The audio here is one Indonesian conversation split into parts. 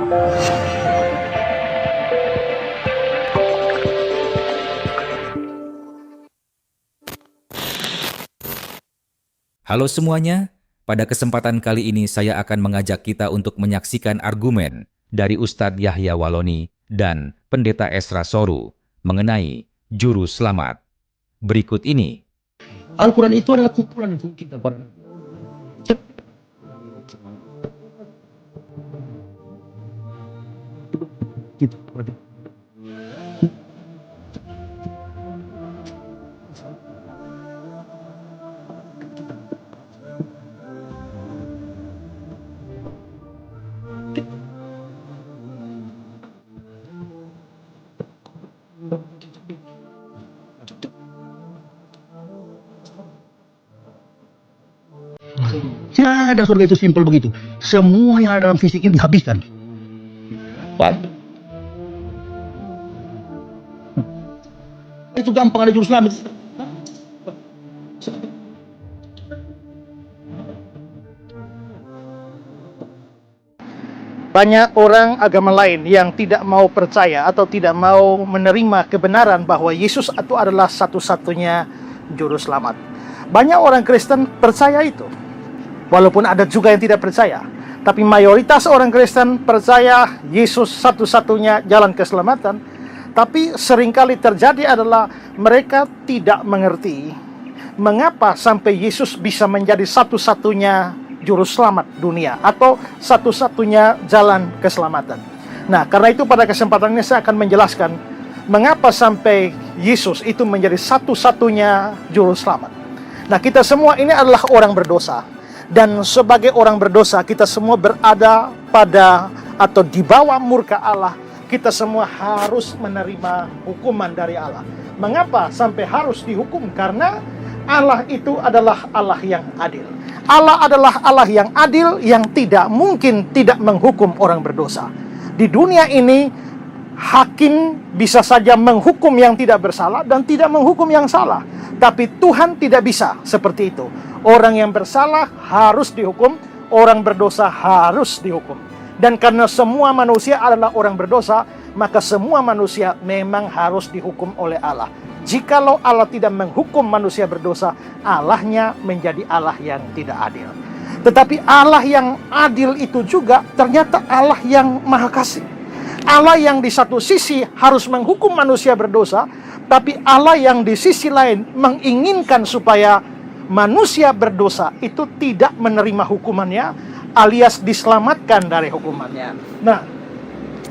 Halo semuanya, pada kesempatan kali ini saya akan mengajak kita untuk menyaksikan argumen dari Ustadz Yahya Waloni dan Pendeta Esra Soru mengenai Juru Selamat. Berikut ini. Al-Quran itu adalah kumpulan kita para gitu. Tidak ada surga itu simpel begitu. Semua yang ada dalam fisik ini dihabiskan. Pak. Itu gampang ada juru selamat. Banyak orang agama lain yang tidak mau percaya atau tidak mau menerima kebenaran bahwa Yesus itu adalah satu-satunya juru selamat. Banyak orang Kristen percaya itu. Walaupun ada juga yang tidak percaya. Tapi mayoritas orang Kristen percaya Yesus satu-satunya jalan keselamatan. Tapi seringkali terjadi adalah mereka tidak mengerti mengapa sampai Yesus bisa menjadi satu-satunya juru selamat dunia atau satu-satunya jalan keselamatan. Nah, karena itu pada kesempatan ini saya akan menjelaskan mengapa sampai Yesus itu menjadi satu-satunya juru selamat. Nah, kita semua ini adalah orang berdosa. Dan sebagai orang berdosa, kita semua berada pada atau di bawah murka Allah. Kita semua harus menerima hukuman dari Allah. Mengapa sampai harus dihukum? Karena Allah itu adalah Allah yang adil. Allah adalah Allah yang adil yang tidak mungkin tidak menghukum orang berdosa. Di dunia ini, hakim bisa saja menghukum yang tidak bersalah dan tidak menghukum yang salah. Tapi Tuhan tidak bisa seperti itu. Orang yang bersalah harus dihukum, orang berdosa harus dihukum. Dan karena semua manusia adalah orang berdosa, maka semua manusia memang harus dihukum oleh Allah. Jikalau Allah tidak menghukum manusia berdosa, Allahnya menjadi Allah yang tidak adil. Tetapi Allah yang adil itu juga ternyata Allah yang maha kasih. Allah yang di satu sisi harus menghukum manusia berdosa, tapi Allah yang di sisi lain menginginkan supaya manusia berdosa itu tidak menerima hukumannya, alias diselamatkan dari hukumannya. Nah,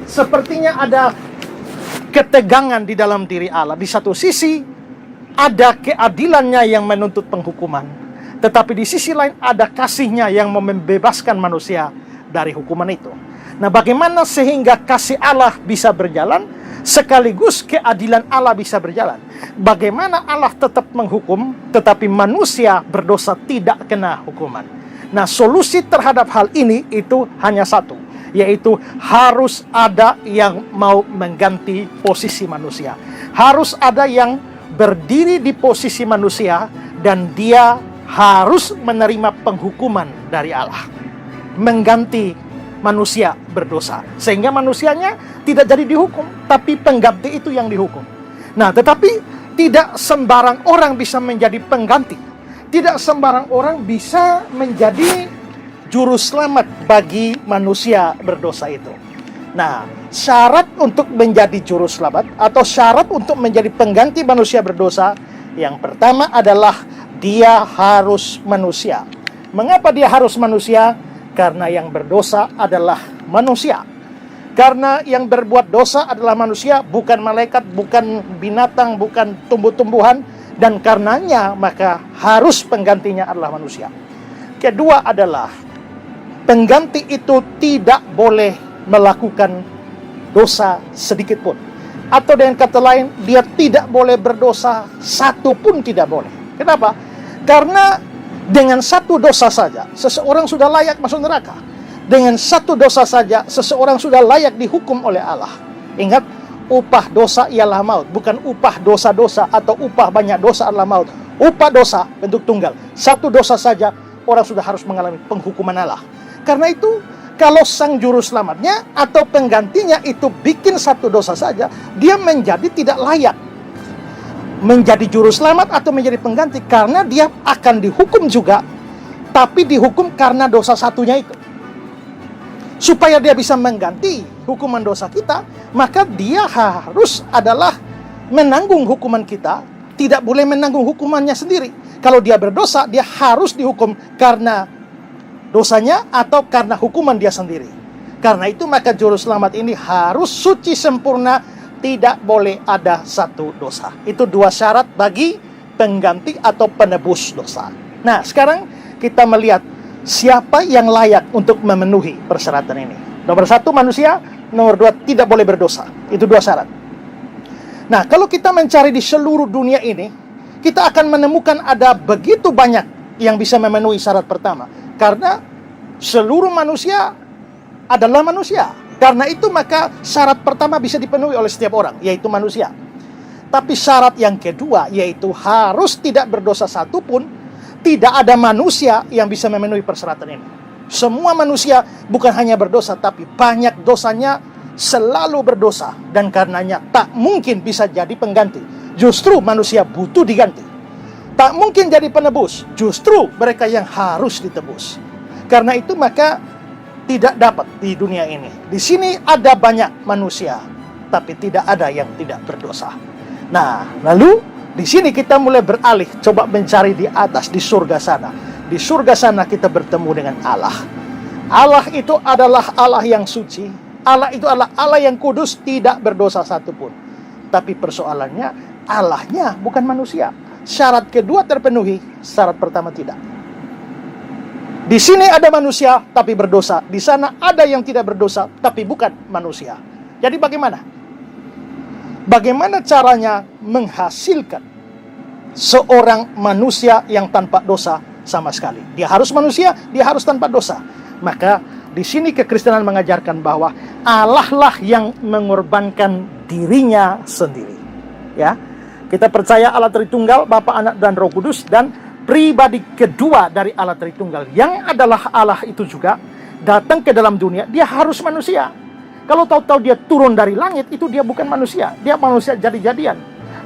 sepertinya ada ketegangan di dalam diri Allah. Di satu sisi ada keadilannya yang menuntut penghukuman, tetapi di sisi lain ada kasihnya yang membebaskan manusia dari hukuman itu. Nah, bagaimana sehingga kasih Allah bisa berjalan sekaligus keadilan Allah bisa berjalan? Bagaimana Allah tetap menghukum tetapi manusia berdosa tidak kena hukuman? Nah, solusi terhadap hal ini itu hanya satu, yaitu harus ada yang mau mengganti posisi manusia. Harus ada yang berdiri di posisi manusia dan dia harus menerima penghukuman dari Allah. Mengganti manusia berdosa. Sehingga manusianya tidak jadi dihukum, tapi pengganti itu yang dihukum. Nah, tetapi tidak sembarang orang bisa menjadi pengganti. Tidak sembarang orang bisa menjadi juru selamat bagi manusia berdosa itu. Nah, syarat untuk menjadi juru selamat atau syarat untuk menjadi pengganti manusia berdosa, yang pertama adalah dia harus manusia. Mengapa dia harus manusia? Karena yang berdosa adalah manusia. Karena yang berbuat dosa adalah manusia, bukan malaikat, bukan binatang, bukan tumbuh-tumbuhan. Dan karenanya maka harus penggantinya adalah manusia. Kedua adalah pengganti itu tidak boleh melakukan dosa sedikit pun. Atau dengan kata lain, dia tidak boleh berdosa satu pun tidak boleh. Kenapa? Karena dengan satu dosa saja, seseorang sudah layak masuk neraka. Dengan satu dosa saja, seseorang sudah layak dihukum oleh Allah. Ingat, upah dosa ialah maut. Bukan upah dosa-dosa atau upah banyak dosa adalah maut. Upah dosa bentuk tunggal. Satu dosa saja, orang sudah harus mengalami penghukuman Allah. Karena itu, Kalau sang juru selamatnya atau penggantinya itu bikin satu dosa saja, dia menjadi tidak layak menjadi juru selamat atau menjadi pengganti, karena dia akan dihukum juga, tapi dihukum karena dosa satunya itu. Supaya dia bisa mengganti hukuman dosa kita, maka dia harus adalah menanggung hukuman kita, tidak boleh menanggung hukumannya sendiri. Kalau dia berdosa, dia harus dihukum karena dosanya atau karena hukuman dia sendiri. Karena itu maka juru selamat ini harus suci sempurna, tidak boleh ada satu dosa. Itu dua syarat bagi pengganti atau penebus dosa. Nah, sekarang kita melihat siapa yang layak untuk memenuhi persyaratan ini. Nomor satu manusia, nomor dua tidak boleh berdosa. Itu dua syarat. Nah, kalau kita mencari di seluruh dunia ini, kita akan menemukan ada begitu banyak yang bisa memenuhi syarat pertama. Karena seluruh manusia adalah manusia. Karena itu maka syarat pertama bisa dipenuhi oleh setiap orang, yaitu manusia. Tapi syarat yang kedua, yaitu harus tidak berdosa satupun. Tidak ada manusia yang bisa memenuhi persyaratan ini. Semua manusia bukan hanya berdosa, tapi banyak dosanya, selalu berdosa. Dan karenanya tak mungkin bisa jadi pengganti. Justru manusia butuh diganti. Tak mungkin jadi penebus, justru mereka yang harus ditebus. Karena itu maka tidak dapat di dunia ini. Di sini ada banyak manusia, tapi tidak ada yang tidak berdosa. Nah, lalu di sini kita mulai beralih, coba mencari di atas, di surga sana. Di surga sana kita bertemu dengan Allah. Allah itu adalah Allah yang suci. Allah itu adalah Allah yang kudus, tidak berdosa satupun. Tapi persoalannya, Allahnya bukan manusia. Syarat kedua terpenuhi, syarat pertama tidak. Di sini ada manusia tapi berdosa. Di sana ada yang tidak berdosa tapi bukan manusia. Jadi bagaimana? Bagaimana caranya menghasilkan seorang manusia yang tanpa dosa sama sekali? Dia harus manusia, dia harus tanpa dosa. Maka di sini kekristenan mengajarkan bahwa Allah lah yang mengorbankan dirinya sendiri. Ya, kita percaya Allah Tritunggal, Bapa, Anak, dan Roh Kudus, dan pribadi kedua dari Allah Tritunggal yang adalah Allah itu juga datang ke dalam dunia. Dia harus manusia. Kalau tahu-tahu dia turun dari langit, itu dia bukan manusia. Dia manusia jadi-jadian.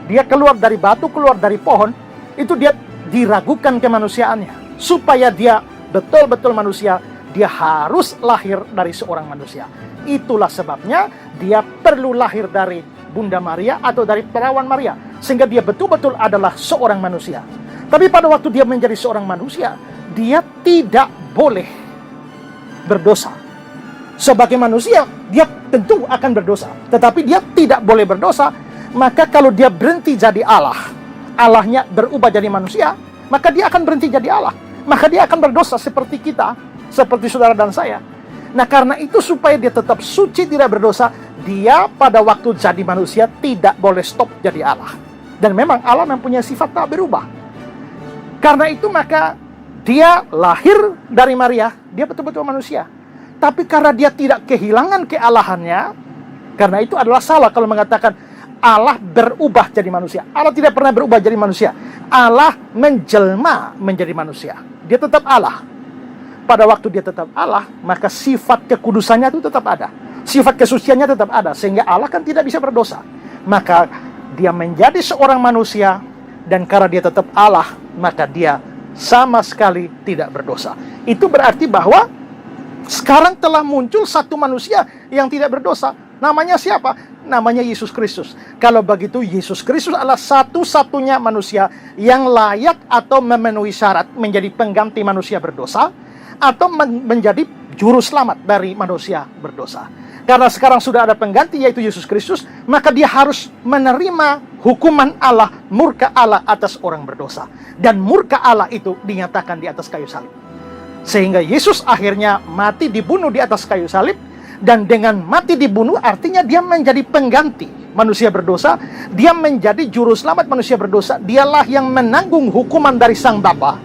Dia keluar dari batu, keluar dari pohon, itu dia diragukan kemanusiaannya. Supaya dia betul-betul manusia, dia harus lahir dari seorang manusia. Itulah sebabnya dia perlu lahir dari Bunda Maria atau dari perawan Maria, sehingga dia betul-betul adalah seorang manusia. Tapi pada waktu dia menjadi seorang manusia, dia tidak boleh berdosa. Sebagai manusia, dia tentu akan berdosa. Tetapi dia tidak boleh berdosa. Maka kalau dia berhenti jadi Allah, Allahnya berubah jadi manusia, maka dia akan berhenti jadi Allah. Maka dia akan berdosa seperti kita, seperti saudara dan saya. Nah, karena itu supaya dia tetap suci, tidak berdosa, dia pada waktu jadi manusia tidak boleh stop jadi Allah. Dan memang Allah mempunyai sifat tak berubah. Karena itu maka dia lahir dari Maria, dia betul-betul manusia. Tapi karena dia tidak kehilangan kealahannya, karena itu adalah salah kalau mengatakan Allah berubah jadi manusia. Allah tidak pernah berubah jadi manusia. Allah menjelma menjadi manusia. Dia tetap Allah. Pada waktu dia tetap Allah, maka sifat kekudusannya itu tetap ada. Sifat kesuciannya tetap ada. Sehingga Allah kan tidak bisa berdosa. Maka dia menjadi seorang manusia, dan karena dia tetap Allah, maka dia sama sekali tidak berdosa. Itu berarti bahwa sekarang telah muncul satu manusia yang tidak berdosa. Namanya siapa? Namanya Yesus Kristus. Kalau begitu, Yesus Kristus adalah satu-satunya manusia yang layak atau memenuhi syarat menjadi pengganti manusia berdosa, atau menjadi juru selamat dari manusia berdosa. Karena sekarang sudah ada pengganti, yaitu Yesus Kristus, maka dia harus menerima hukuman Allah, murka Allah atas orang berdosa. Dan murka Allah itu dinyatakan di atas kayu salib. Sehingga Yesus akhirnya mati dibunuh di atas kayu salib. Dan dengan mati dibunuh artinya dia menjadi pengganti manusia berdosa. Dia menjadi juru selamat manusia berdosa. Dialah yang menanggung hukuman dari Sang Bapa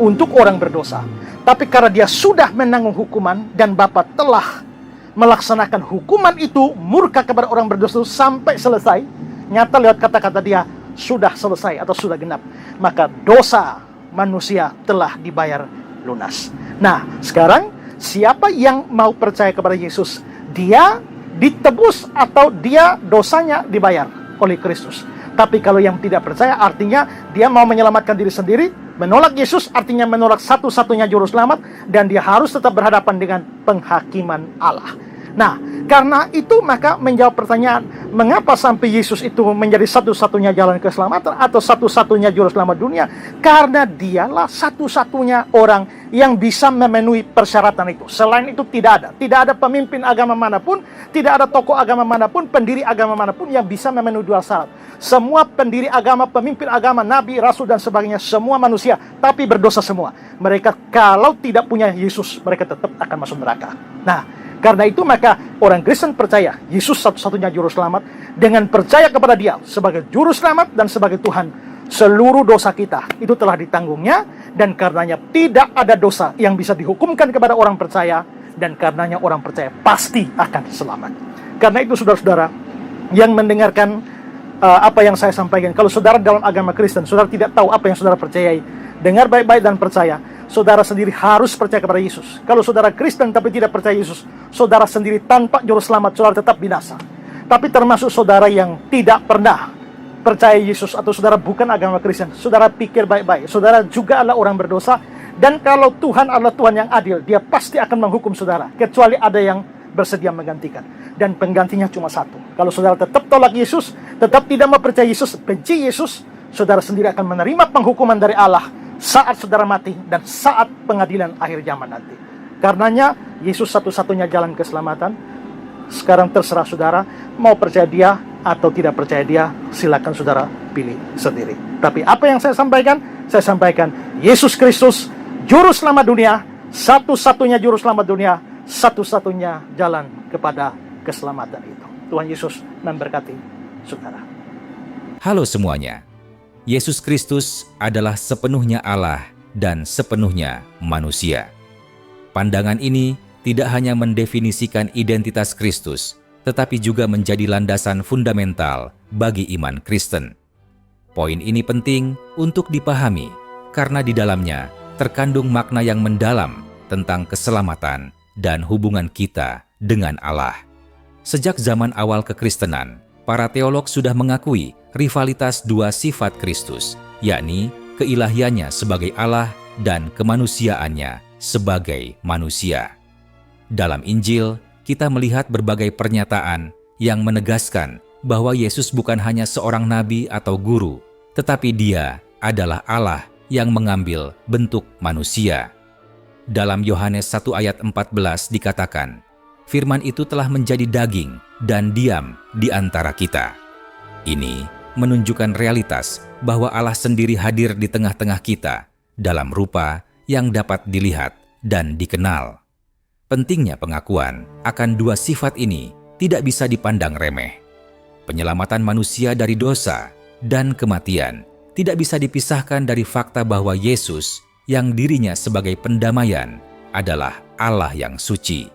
untuk orang berdosa. Tapi karena dia sudah menanggung hukuman dan Bapa telah melaksanakan hukuman itu, murka kepada orang berdosa sampai selesai, nyata lewat kata-kata dia, sudah selesai atau sudah genap, maka dosa manusia telah dibayar lunas. Nah, sekarang siapa yang mau percaya kepada Yesus, dia ditebus atau dia dosanya dibayar oleh Kristus. Tapi kalau yang tidak percaya, artinya dia mau menyelamatkan diri sendiri. Menolak Yesus artinya menolak satu-satunya juru selamat, dan dia harus tetap berhadapan dengan penghakiman Allah. Nah, karena itu maka menjawab pertanyaan, mengapa sampai Yesus itu menjadi satu-satunya jalan keselamatan atau satu-satunya juru selamat dunia? Karena dialah satu-satunya orang yang bisa memenuhi persyaratan itu. Selain itu tidak ada. Tidak ada pemimpin agama manapun, tidak ada tokoh agama manapun, pendiri agama manapun yang bisa memenuhi dua syarat. Semua pendiri agama, pemimpin agama, nabi, rasul dan sebagainya, semua manusia, tapi berdosa semua. Mereka kalau tidak punya Yesus, mereka tetap akan masuk neraka. Nah, karena itu maka orang Kristen percaya Yesus satu-satunya juru selamat. Dengan percaya kepada Dia sebagai juru selamat dan sebagai Tuhan, seluruh dosa kita itu telah ditanggungnya, dan karenanya tidak ada dosa yang bisa dihukumkan kepada orang percaya, dan karenanya orang percaya pasti akan selamat. Karena itu saudara-saudara yang mendengarkan apa yang saya sampaikan, kalau saudara dalam agama Kristen, saudara tidak tahu apa yang saudara percayai, dengar baik-baik dan percaya. Saudara sendiri harus percaya kepada Yesus. Kalau saudara Kristen tapi tidak percaya Yesus, saudara sendiri tanpa juru selamat, saudara tetap binasa. Tapi termasuk saudara yang tidak pernah percaya Yesus atau saudara bukan agama Kristen, saudara pikir baik-baik, saudara juga adalah orang berdosa. Dan kalau Tuhan adalah Tuhan yang adil, Dia pasti akan menghukum saudara, kecuali ada yang bersedia menggantikan. Dan penggantinya cuma satu. Kalau saudara tetap tolak Yesus, tetap tidak mau percaya Yesus, benci Yesus, saudara sendiri akan menerima penghukuman dari Allah saat saudara mati dan saat pengadilan akhir zaman nanti. Karenanya Yesus satu-satunya jalan keselamatan. Sekarang terserah saudara mau percaya Dia atau tidak percaya Dia, silakan saudara pilih sendiri. Tapi apa yang saya sampaikan Yesus Kristus juru selamat dunia, satu-satunya juru selamat dunia, satu-satunya jalan kepada keselamatan itu. Tuhan Yesus memberkati saudara. Halo semuanya. Yesus Kristus adalah sepenuhnya Allah dan sepenuhnya manusia. Pandangan ini tidak hanya mendefinisikan identitas Kristus, tetapi juga menjadi landasan fundamental bagi iman Kristen. Poin ini penting untuk dipahami karena di dalamnya terkandung makna yang mendalam tentang keselamatan dan hubungan kita dengan Allah. Sejak zaman awal kekristenan, para teolog sudah mengakui rivalitas dua sifat Kristus, yakni keilahiannya sebagai Allah dan kemanusiaannya sebagai manusia. Dalam Injil, kita melihat berbagai pernyataan yang menegaskan bahwa Yesus bukan hanya seorang nabi atau guru, tetapi Dia adalah Allah yang mengambil bentuk manusia. Dalam Yohanes 1 ayat 14 dikatakan, Firman itu telah menjadi daging dan diam di antara kita. Ini menunjukkan realitas bahwa Allah sendiri hadir di tengah-tengah kita dalam rupa yang dapat dilihat dan dikenal. Pentingnya pengakuan akan dua sifat ini tidak bisa dipandang remeh. Penyelamatan manusia dari dosa dan kematian tidak bisa dipisahkan dari fakta bahwa Yesus yang dirinya sebagai pendamaian adalah Allah yang suci.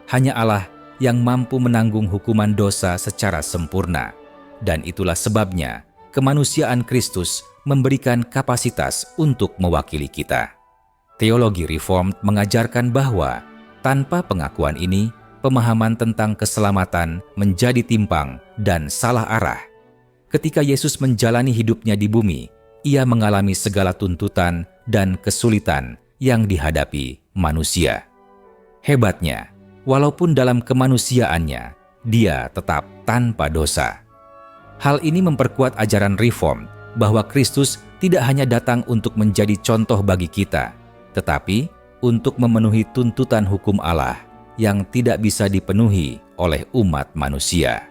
Hanya Allah yang mampu menanggung hukuman dosa secara sempurna. Dan itulah sebabnya kemanusiaan Kristus memberikan kapasitas untuk mewakili kita. Teologi Reformed mengajarkan bahwa tanpa pengakuan ini, pemahaman tentang keselamatan menjadi timpang dan salah arah. Ketika Yesus menjalani hidupnya di bumi, Ia mengalami segala tuntutan dan kesulitan yang dihadapi manusia. Hebatnya, walaupun dalam kemanusiaannya, Dia tetap tanpa dosa. Hal ini memperkuat ajaran Reformed bahwa Kristus tidak hanya datang untuk menjadi contoh bagi kita, tetapi untuk memenuhi tuntutan hukum Allah yang tidak bisa dipenuhi oleh umat manusia.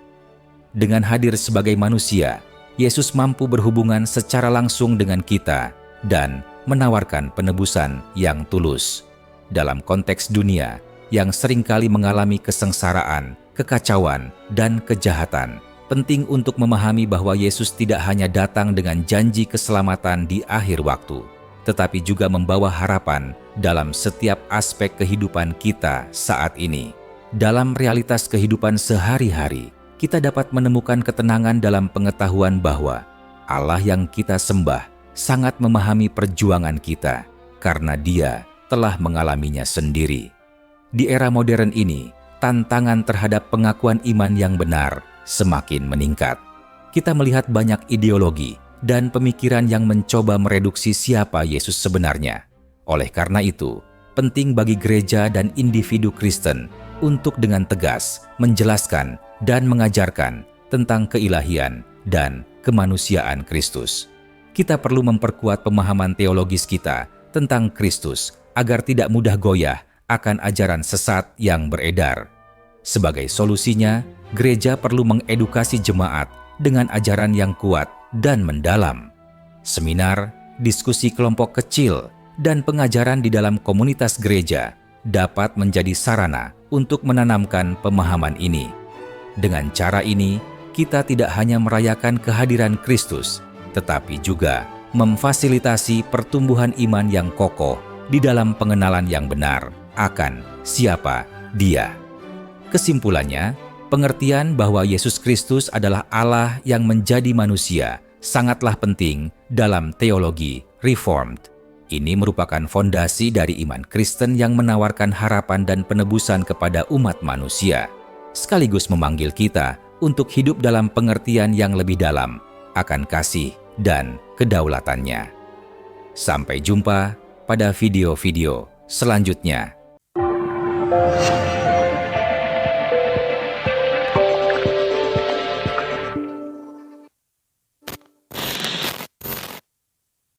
Dengan hadir sebagai manusia, Yesus mampu berhubungan secara langsung dengan kita dan menawarkan penebusan yang tulus. Dalam konteks dunia yang seringkali mengalami kesengsaraan, kekacauan, dan kejahatan, penting untuk memahami bahwa Yesus tidak hanya datang dengan janji keselamatan di akhir waktu, tetapi juga membawa harapan dalam setiap aspek kehidupan kita saat ini. Dalam realitas kehidupan sehari-hari, kita dapat menemukan ketenangan dalam pengetahuan bahwa Allah yang kita sembah sangat memahami perjuangan kita karena Dia telah mengalaminya sendiri. di era modern ini, tantangan terhadap pengakuan iman yang benar semakin meningkat. Kita melihat banyak ideologi dan pemikiran yang mencoba mereduksi siapa Yesus sebenarnya. Oleh karena itu, penting bagi gereja dan individu Kristen untuk dengan tegas menjelaskan dan mengajarkan tentang keilahian dan kemanusiaan Kristus. Kita perlu memperkuat pemahaman teologis kita tentang Kristus agar tidak mudah goyah akan ajaran sesat yang beredar. Sebagai solusinya, gereja perlu mengedukasi jemaat dengan ajaran yang kuat dan mendalam. Seminar, diskusi kelompok kecil, dan pengajaran di dalam komunitas gereja dapat menjadi sarana untuk menanamkan pemahaman ini. Dengan cara ini, kita tidak hanya merayakan kehadiran Kristus, tetapi juga memfasilitasi pertumbuhan iman yang kokoh di dalam pengenalan yang benar akan siapa Dia. Kesimpulannya, pengertian bahwa Yesus Kristus adalah Allah yang menjadi manusia sangatlah penting dalam teologi Reformed. Ini merupakan fondasi dari iman Kristen yang menawarkan harapan dan penebusan kepada umat manusia, sekaligus memanggil kita untuk hidup dalam pengertian yang lebih dalam akan kasih dan kedaulatannya. Sampai jumpa pada video-video selanjutnya.